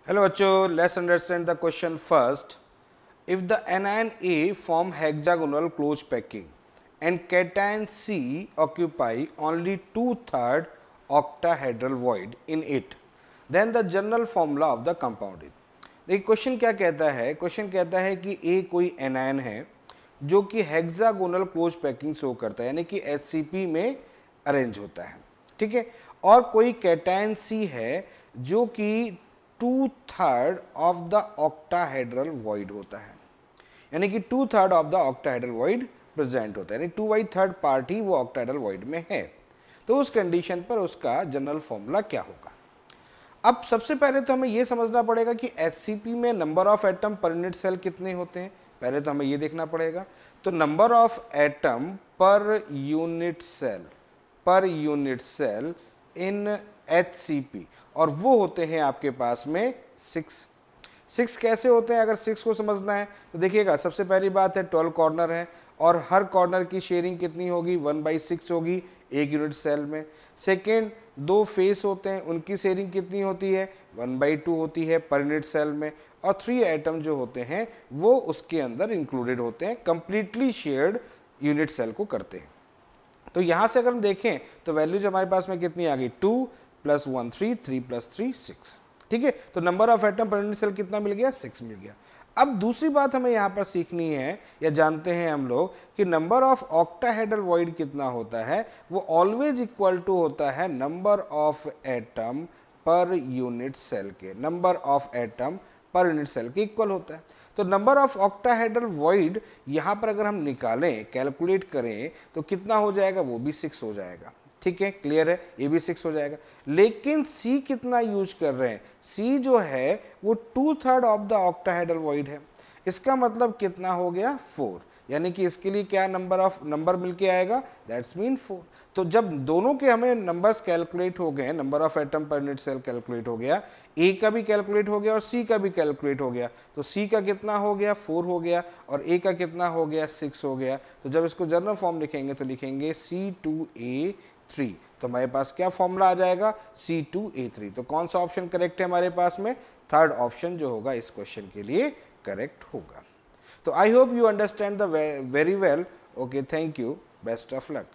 Hello बच्चों, let's understand the question first. If the anion A form hexagonal close packing and cation C occupy only 2/3 octahedral void in it, then the general formula of the compound is. देखिए question क्या कहता है, question कहता है कि A कोई anion है जो कि हेक्सागोनल क्लोज पैकिंग शो करता है, यानी कि HCP में अरेंज होता है, ठीक है। और कोई कैटायन C है जो कि 2/3 ऑफ द ऑक्टाहेड्रल वॉइड होता है, यानी कि 2/3 of the octahedral void present होता है, यानी 2/3 पार्ट ही वो ऑक्टाहेड्रल वॉइड में है। तो उस कंडीशन पर उसका जनरल फॉर्मूला क्या होगा। अब सबसे पहले तो हमें यह समझना पड़ेगा कि HCP में number of atom per unit cell कितने होते हैं। पहले तो हमें ये देखना पड़ेगा। तो number of atom per unit cell in HCP, और वो होते हैं आपके पास में 6 कैसे होते हैं, अगर 6 को समझना है तो देखिएगा, सबसे पहली बात है 12 कॉर्नर है और हर कॉर्नर की शेयरिंग कितनी होगी, 1/6 होगी एक यूनिट सेल में। सेकेंड, 2 फेस होते हैं, उनकी शेयरिंग कितनी होती है, 1/2 होती है पर यूनिट सेल में। और 3 एटम जो होते हैं वो उसके अंदर इंक्लूडेड होते हैं, कंप्लीटली शेयर्ड यूनिट सेल को करते हैं। तो यहाँ से अगर हम देखें तो वैल्यूज हमारे पास में कितनी आ गई, 2 + 1 3, 3 + 3 6, ठीक है। तो number of atom per unit cell कितना मिल गया, 6 मिल गया। अब दूसरी बात हमें यहाँ पर सीखनी है या जानते हैं हम लोग कि नंबर ऑफ ऑक्टाहेड्रल वॉइड कितना होता है, वो ऑलवेज इक्वल टू होता है number of atom per unit cell के, number of atom per unit cell के इक्वल होता है। तो नंबर ऑफ ऑक्टाहेड्रल वॉइड यहाँ पर अगर हम निकालें, कैलकुलेट करें तो कितना हो जाएगा, वो भी 6 हो जाएगा, ठीक है, क्लियर है, ये भी 6 हो जाएगा। लेकिन C कितना यूज कर रहे हैं, C जो है वो 2/3 ऑफ द ऑक्टाहेड्रल वॉइड है। इसका मतलब कितना हो गया, 4, यानी कि इसके लिए क्या नंबर मिलके आएगा, दैट्स मीन 4। तो जब दोनों के हमें नंबर्स कैलकुलेट हो गए, number of atom per unit cell calculate हो गया, A का भी कैलकुलेट हो गया और C का भी कैलकुलेट हो गया, तो C का कितना हो गया, 4 हो गया, और A का कितना हो गया, 6 हो गया। तो जब इसको जनरल फॉर्म लिखेंगे तो लिखेंगे C2A3, तो हमारे पास क्या फॉर्मूला आ जाएगा, C2A3। तो कौन सा ऑप्शन करेक्ट है हमारे पास में, थर्ड ऑप्शन जो होगा इस क्वेश्चन के लिए करेक्ट होगा। तो I hope you understand the very well. Okay, thank you, best of luck.